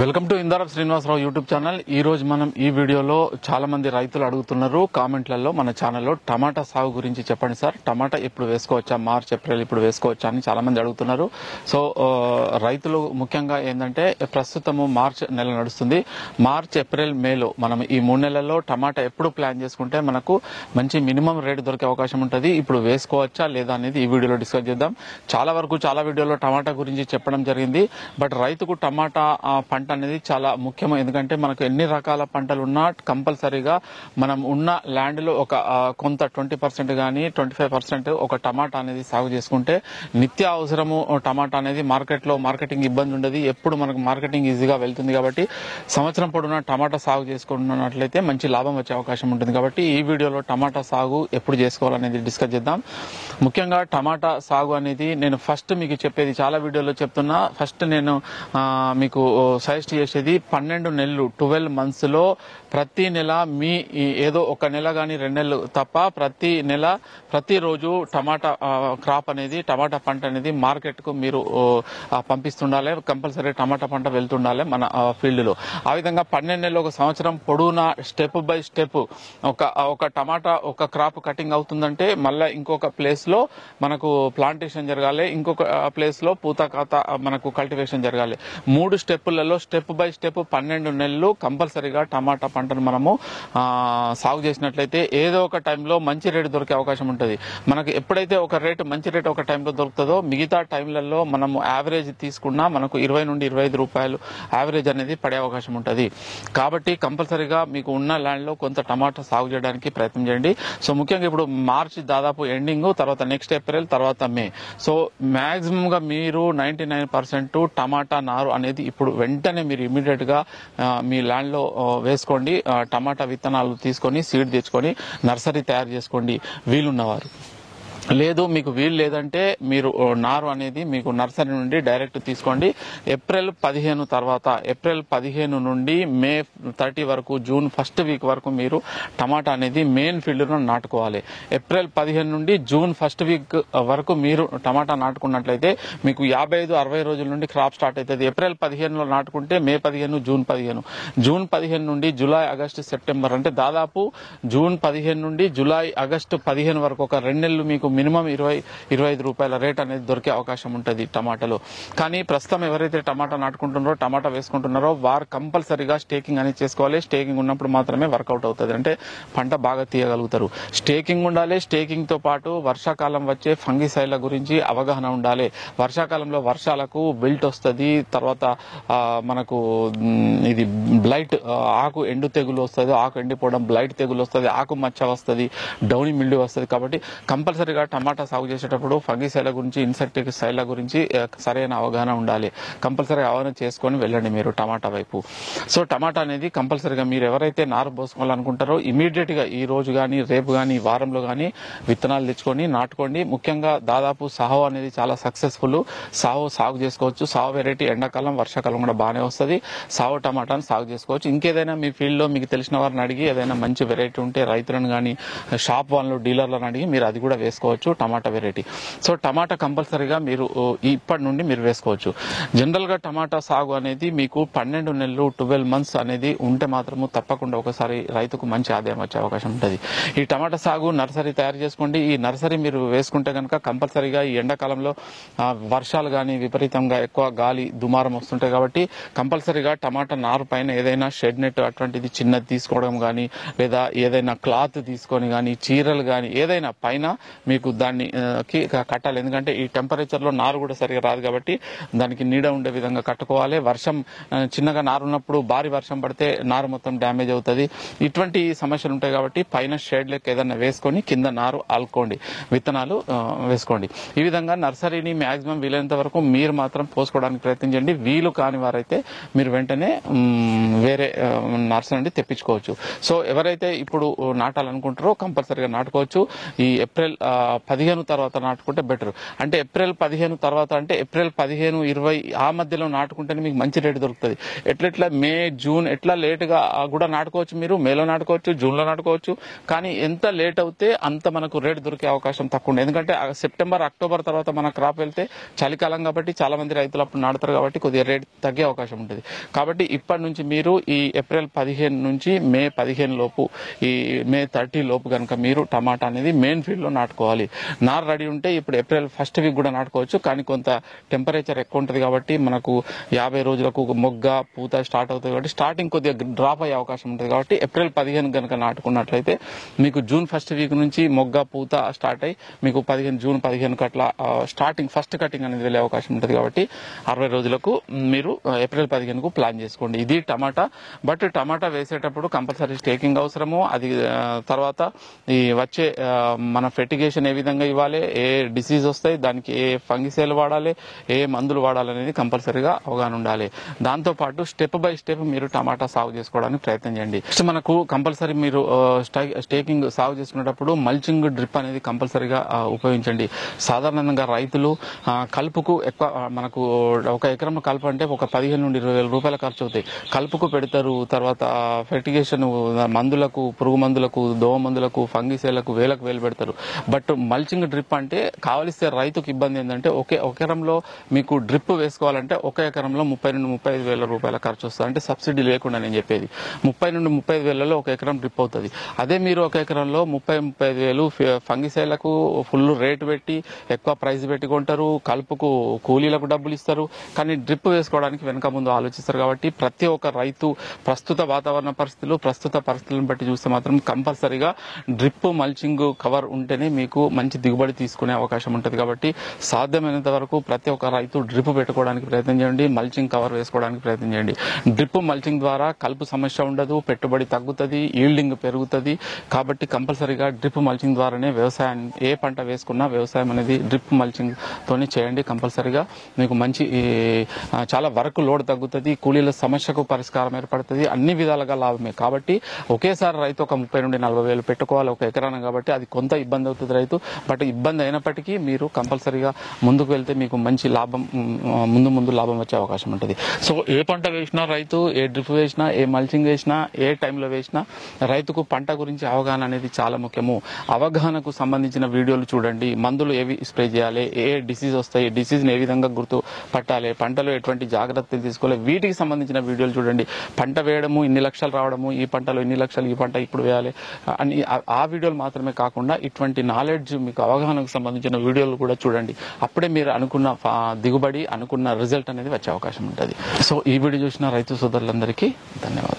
Welcome to ఇందారప్ Srinivasarao YouTube channel. ఈ రోజు మనం ఈ వీడియోలో చాలా మంది రైతులు అడుగుతున్నారు కామెంట్లలో మన ఛానల్లో టమాటా సాగు గురించి చెప్పండి సార్, టమాటా ఇప్పుడు వేసుకోవచ్చా, మార్చ్ ఏప్రిల్ ఇప్పుడు వేసుకోవచ్చా అని చాలా మంది అడుగుతున్నారు. సో రైతులు ముఖ్యంగా ఏంటంటే ప్రస్తుతము మార్చ్ నెల నడుస్తుంది. మార్చ్ ఏప్రిల్ మేలో మనం ఈ 3 నెలల్లో టమాటా ఎప్పుడు ప్లాన్ చేసుకుంటే మనకు మంచి మినిమం రేటు దొరికే అవకాశం ఉంటుంది. ఇప్పుడు వేసుకోవచ్చా లేదా అనేది ఈ వీడియోలో డిస్కస్ చేద్దాం. చాలా వీడియోలో టమాటా గురించి చెప్పడం జరిగింది. బట్ రైతుకు టమాటా పంట అనేది చాలా ముఖ్యం. ఎందుకంటే మనకు ఎన్ని రకాల పంటలు ఉన్నా కంపల్సరీగా మనం ఉన్న ల్యాండ్ లో ఒక కొంత 20% గానీ 25% ఒక టమాటా అనేది సాగు చేసుకుంటే నిత్య అవసరము టమాటా అనేది మార్కెటింగ్ ఇబ్బంది ఉండదు. ఎప్పుడు మనకు మార్కెటింగ్ ఈజీగా వెళ్తుంది. కాబట్టి సంవత్సరం పొడవునా టమాటా సాగు చేసుకున్నట్లయితే మంచి లాభం వచ్చే అవకాశం ఉంటుంది. కాబట్టి ఈ వీడియోలో టమాటా సాగు ఎప్పుడు చేసుకోవాలనేది డిస్కస్ చేద్దాం. ముఖ్యంగా టమాటా సాగు అనేది నేను ఫస్ట్ మీకు చెప్పేది, చాలా వీడియోలో చెప్తున్నా, ఫస్ట్ నేను మీకు సజెస్ట్ చేసేది 12 నెలలు 12 మంత్స్ లో ప్రతి నెల మీ ఏదో ఒక నెల గానీ 2 నెలలు తప్ప ప్రతిరోజు టమాటా క్రాప్ అనేది, టమాటా పంట అనేది మార్కెట్ కు మీరు పంపిస్తుండాలి. కంపల్సరీ టమాటా పంట వెళ్తుండాలి మన ఫీల్డ్ లో. ఆ విధంగా 12 నెలలు ఒక సంవత్సరం పొడవునా స్టెప్ బై స్టెప్ ఒక టమాటా ఒక క్రాప్ కటింగ్ అవుతుందంటే మళ్ళీ ఇంకొక ప్లేస్ లో మనకు ప్లాంటేషన్ జరగాలి, ఇంకొక ప్లేస్ లో పూత కాత మనకు కల్టివేషన్ జరగాలి. 3 స్టెప్పులలో స్టెప్ బై స్టెప్ 12 నెలలు కంపల్సరీగా టమాటా పంటను మనము సాగు చేసినట్లయితే ఏదో ఒక టైంలో మంచి రేటు దొరికే అవకాశం ఉంటుంది. మనకు ఎప్పుడైతే మంచి రేటు ఒక టైంలో దొరుకుతుందో మిగతా టైంలలో మనము యావరేజ్ తీసుకున్నా మనకు 20 నుండి 25 రూపాయలు యావరేజ్ అనేది పడే అవకాశం ఉంటుంది. కాబట్టి కంపల్సరీగా మీకు ఉన్న ల్యాండ్ లో కొంత టమాటా సాగు చేయడానికి ప్రయత్నం చేయండి. సో ముఖ్యంగా ఇప్పుడు మార్చి దాదాపు ఎండింగ్, తర్వాత నెక్స్ట్ ఏప్రిల్, తర్వాత మే. సో మాక్సిమం గా మీరు 99% టమాటా నారు అనేది ఇప్పుడు వెంటనే మీరు ఇమీడియట్ గా మీ ల్యాండ్ లో వేసుకోండి. టమాటా విత్తనాలు తీసుకొని సీడ్ తెచ్చుకొని నర్సరీ తయారు చేసుకోండి వీలున్నవారు. లేదు మీకు వీలు లేదంటే మీరు నారు అనేది మీకు నర్సరీ నుండి డైరెక్ట్ తీసుకోండి. ఏప్రిల్ 15 తర్వాత, ఏప్రిల్ 15 నుండి మే 30 వరకు, జూన్ ఫస్ట్ వీక్ వరకు మీరు టమాటా అనేది మెయిన్ ఫీల్డ్ లో నాటుకోవాలి. ఏప్రిల్ 15 నుండి జూన్ ఫస్ట్ వీక్ వరకు మీరు టమాటా నాటుకున్నట్లయితే మీకు 55-60 రోజుల నుండి క్రాప్ స్టార్ట్ అవుతుంది. ఏప్రిల్ 15లో నాటుకుంటే మే 15, జూన్ 15, జూన్ 15 నుండి జూలై, ఆగస్టు, సెప్టెంబర్, అంటే దాదాపు జూన్ 15 నుండి జూలై, ఆగస్టు 15 వరకు ఒక 2 నెలలు మీకు మినిమం 20-25 రూపాయల రేట్ అనేది దొరికే అవకాశం ఉంటుంది టమాటాలో. కానీ ప్రస్తుతం ఎవరైతే టమాటా నాటుకుంటున్నారో, టమాటా వేసుకుంటున్నారో వారు కంపల్సరీగా స్టేకింగ్ అనేది చేసుకోవాలి. స్టేకింగ్ ఉన్నప్పుడు మాత్రమే వర్కౌట్ అవుతుంది, అంటే పంట బాగా తీయగలుగుతారు. స్టేకింగ్ ఉండాలి. స్టేకింగ్ తో పాటు వర్షాకాలం వచ్చే ఫంగిసైడ్ల గురించి అవగాహన ఉండాలి. వర్షాకాలంలో వర్షాలకు విల్ట్ వస్తుంది, తర్వాత మనకు ఇది బ్లైట్, ఆకు ఎండు తెగులు వస్తుంది, ఆకు ఎండిపోవడం, బ్లైట్ తెగులు వస్తుంది, ఆకు మచ్చ వస్తుంది, డౌనీ మిల్డ్యూ వస్తుంది. కాబట్టి కంపల్సరీగా టమాటా సాగు చేసేటప్పుడు ఫంగిసైడ్ల గురించి, ఇన్సెక్టిసైడ్ల గురించి సరైన అవగాహన ఉండాలి. కంపల్సరీగా అవగాహన చేసుకొని వెళ్ళండి మీరు టమాటా వైపు. సో టమాటా అనేది కంపల్సరీగా మీరు ఎవరైతే నారు పోసుకోవాలనుకుంటారో ఇమీడియట్ గా ఈ రోజు గానీ, రేపు గానీ, వారంలో గానీ విత్తనాలు తెచ్చుకొని నాటుకోండి. ముఖ్యంగా దాదాపు సాహో అనేది చాలా సక్సెస్ఫుల్. సాగు చేసుకోవచ్చు. సాహో వెరైటీ ఎండాకాలం, వర్షాకాలం కూడా బాగానే వస్తుంది. సాహో టమాటాను సాగు చేసుకోవచ్చు. ఇంకేదైనా మీ ఫీల్డ్ లో మీకు తెలిసిన వారిని అడిగి ఏదైనా మంచి వెరైటీ ఉంటే రైతులను గానీ, షాప్ వాళ్ళు, డీలర్లను అడిగి మీరు అది కూడా వేసుకోవచ్చు, టమాటా వెరైటీ. సో టమాటా కంపల్సరీగా మీరు ఇప్పటి నుండి మీరు వేసుకోవచ్చు. జనరల్ గా టమాటా సాగు అనేది మీకు 12 నెలలు 12 మంత్స్ అనేది ఉంటే మాత్రము తప్పకుండా ఒకసారి రైతుకు మంచి ఆదాయం వచ్చే అవకాశం ఉంటుంది. ఈ టమాటా సాగు నర్సరీ తయారు చేసుకోండి. ఈ నర్సరీ మీరు వేసుకుంటే కనుక కంపల్సరీగా ఈ ఎండాకాలంలో వర్షాలు గానీ, విపరీతంగా ఎక్కువ గాలి దుమారం వస్తుంటాయి. కాబట్టి కంపల్సరీగా టమాటా నారు పైన ఏదైనా షెడ్ నెట్ అటువంటిది చిన్నది తీసుకోవడం గానీ, లేదా ఏదైనా క్లాత్ తీసుకొని గానీ, చీరలు గానీ ఏదైనా పైన మీకు దాన్ని కట్టాలి. ఎందుకంటే ఈ టెంపరేచర్ లో నారు కూడా సరిగా రాదు కాబట్టి దానికి నీడ ఉండే విధంగా కట్టుకోవాలి. వర్షం చిన్నగా నారు ఉన్నప్పుడు భారీ వర్షం పడితే నారు మొత్తం డ్యామేజ్ అవుతుంది. ఇటువంటి సమస్యలు ఉంటాయి కాబట్టి పైన షేడ్ లెక్క ఏదైనా వేసుకొని కింద నారు ఆల్కోండి, విత్తనాలు వేసుకోండి. ఈ విధంగా నర్సరీని మాక్సిమం వీలైనంత వరకు మీరు మాత్రం పోసుకోవడానికి ప్రయత్నించండి. వీలు కాని వారైతే మీరు వెంటనే వేరే నర్సరీ నుండి తెప్పించుకోవచ్చు. సో ఎవరైతే ఇప్పుడు నాటాలనుకుంటారో కంపల్సరీగా నాటుకోవచ్చు. ఈ ఏప్రిల్ 15 తర్వాత నాటుకుంటే బెటర్. అంటే ఏప్రిల్ 15 తర్వాత అంటే ఏప్రిల్ 15, 20 ఆ మధ్యలో నాటుకుంటేనే మీకు మంచి రేటు దొరుకుతుంది. ఎట్లా మే, జూన్ ఎట్లా లేటుగా కూడా నాటుకోవచ్చు, మీరు మేలో నాటుకోవచ్చు, జూన్లో నాటుకోవచ్చు. కానీ ఎంత లేట్ అవుతే అంత మనకు రేటు దొరికే అవకాశం తక్కువ ఉంది. ఎందుకంటే సెప్టెంబర్, అక్టోబర్ తర్వాత మన క్రాప్ వెళ్తే చలికాలం కాబట్టి చాలా మంది రైతులు అప్పుడు నాటుతారు కాబట్టి కొద్దిగా రేటు తగ్గే అవకాశం ఉంటుంది. కాబట్టి ఇప్పటి నుంచి మీరు ఈ ఏప్రిల్ 15 నుంచి మే 15 లోపు, ఈ మే 30 లోపు కనుక మీరు టమాటా అనేది మెయిన్ ఫీల్డ్ లో నాటుకోవాలి. నారు రెడీ ఉంటే ఇప్పుడు ఏప్రిల్ 1st వీక్ కూడా నాటుకోవచ్చు. కానీ కొంత టెంపరేచర్ ఎక్కువ ఉంటుంది కాబట్టి మనకు 50 రోజులకు మొగ్గ పూత స్టార్ట్ అవుతుంది కాబట్టి స్టార్టింగ్ కొద్దిగా డ్రాప్ అయ్యే అవకాశం ఉంటుంది. కాబట్టి ఏప్రిల్ 15 కనుక నాటుకున్నట్లయితే మీకు జూన్ 1st వీక్ నుంచి మొగ్గ పూత స్టార్ట్ అయ్యి మీకు జూన్ 15 అట్లా స్టార్టింగ్ ఫస్ట్ కటింగ్ అనేది వెళ్ళే అవకాశం ఉంటుంది. కాబట్టి 60 రోజులకు మీరు ఏప్రిల్ 15కు ప్లాన్ చేసుకోండి. ఇది టమాటా. బట్ టమాటా వేసేటప్పుడు కంపల్సరీ స్టేకింగ్ అవసరము. అది తర్వాత ఈ వచ్చే మన ఫెర్టిగేషన్ ఏ విధంగా ఇవ్వాలి, ఏ డిసీజ్ వస్తాయి, దానికి ఏ ఫంగిసైడ్ వాడాలి, ఏ మందులు వాడాలనేది కంపల్సరీగా అవగాహన ఉండాలి. దాంతో పాటు స్టెప్ బై స్టెప్ మీరు టమాటా సాగు చేసుకోవడానికి ప్రయత్నం చేయండి. మనకు కంపల్సరీ మీరు స్టేకింగ్ సాగు చేసుకునేటప్పుడు మల్చింగ్ డ్రిప్ అనేది కంపల్సరీగా ఉపయోగించండి. సాధారణంగా రైతులు కలుపుకు ఎక్కువ మనకు ఒక ఎకరం కలుపు అంటే ఒక 15 నుండి 20 వేల రూపాయల ఖర్చు అవుతాయి. కలుపుకు పెడతారు, తర్వాత ఫెర్టిగేషన్ మందులకు, పురుగు మందులకు, దోమ మందులకు, ఫంగిసైడ్లకు వేలకు వేలు పెడతారు. బట్ మల్చింగ్ డ్రిప్ అంటే కావలిస్తే రైతుకు ఇబ్బంది ఏంటంటే ఒక ఎకరంలో మీకు డ్రిప్ వేసుకోవాలంటే ఒక ఎకరంలో 30 నుండి 35 వేల రూపాయల ఖర్చు వస్తుంది. అంటే సబ్సిడీ లేకుండా నేను చెప్పేది 30 నుండి 35 వేలలో ఒక ఎకరం డ్రిప్ అవుతుంది. అదే మీరు ఒక ఎకరంలో 30-35 వేలు ఫంగిసైడ్లకు ఫుల్ రేటు పెట్టి ఎక్కువ ప్రైస్ పెట్టి కొంటారు, కలుపుకు కూలీలకు డబ్బులు ఇస్తారు, కానీ డ్రిప్ వేసుకోవడానికి వెనక ముందు ఆలోచిస్తారు. కాబట్టి ప్రతి ఒక్క రైతు ప్రస్తుత వాతావరణ పరిస్థితులు, ప్రస్తుత పరిస్థితులను బట్టి చూస్తే మాత్రం కంపల్సరీగా డ్రిప్ మల్చింగ్ కవర్ ఉంటేనే మీకు మంచి దిగుబడి తీసుకునే అవకాశం ఉంటుంది. కాబట్టి సాధ్యమైనంత వరకు ప్రతి ఒక్క రైతు డ్రిప్ పెట్టుకోవడానికి ప్రయత్నం చేయండి, మల్చింగ్ కవర్ వేసుకోవడానికి ప్రయత్నం చేయండి. డ్రిప్ మల్చింగ్ ద్వారా కలుపు సమస్య ఉండదు, పెట్టుబడి తగ్గుతుంది, ఈల్డింగ్ పెరుగుతుంది. కాబట్టి కంపల్సరీగా డ్రిప్ మల్చింగ్ ద్వారానే వ్యవసాయం ఏ పంట వేసుకున్నా వ్యవసాయం అనేది డ్రిప్ మల్చింగ్ తోనే చేయండి. కంపల్సరీగా మీకు మంచి చాలా వరకు లోడ్ తగ్గుతుంది, కూలీల సమస్యకు పరిష్కారం ఏర్పడుతుంది, అన్ని విధాలుగా లాభమే. కాబట్టి ఒకేసారి రైతు ఒక 30 నుండి 40 వేలు పెట్టుకోవాలి ఒక ఎకరాన. కాబట్టి అది కొంత ఇబ్బంది అవుతుంది రైతు. బట్ ఇబ్బంది అయినప్పటికీ మీరు కంపల్సరీగా ముందుకు వెళ్తే మీకు మంచి లాభం, ముందు లాభం వచ్చే అవకాశం ఉంటుంది. సో ఏ పంట వేసినా రైతు, ఏ డ్రిప్ వేసినా, ఏ మల్చింగ్ వేసినా, ఏ టైంలో వేసినా రైతుకు పంట గురించి అవగాహన అనేది చాలా ముఖ్యము. అవగాహనకు సంబంధించిన వీడియోలు చూడండి. మందులు ఏవి స్ప్రే చేయాలి, ఏ డిసీజ్ వస్తాయి, డిసీజ్ని ఏ విధంగా గుర్తు పట్టాలి, పంటలో ఎటువంటి జాగ్రత్తలు తీసుకోవాలి, వీటికి సంబంధించిన వీడియోలు చూడండి. పంట వేయడము, ఇన్ని లక్షలు రావడము, ఈ పంటలో ఇన్ని లక్షలు, ఈ పంట ఇప్పుడు వేయాలి అని ఆ వీడియోలు మాత్రమే కాకుండా ఇటువంటి నాలెడ్జ్ మీకు అవగాహనకు సంబంధించిన వీడియోలు కూడా చూడండి. అప్పుడే మీరు అనుకున్న దిగుబడి, అనుకున్న రిజల్ట్ అనేది వచ్చే అవకాశం ఉంటుంది. సో ఈ వీడియో చూసిన రైతు సోదరులందరికీ ధన్యవాదాలు.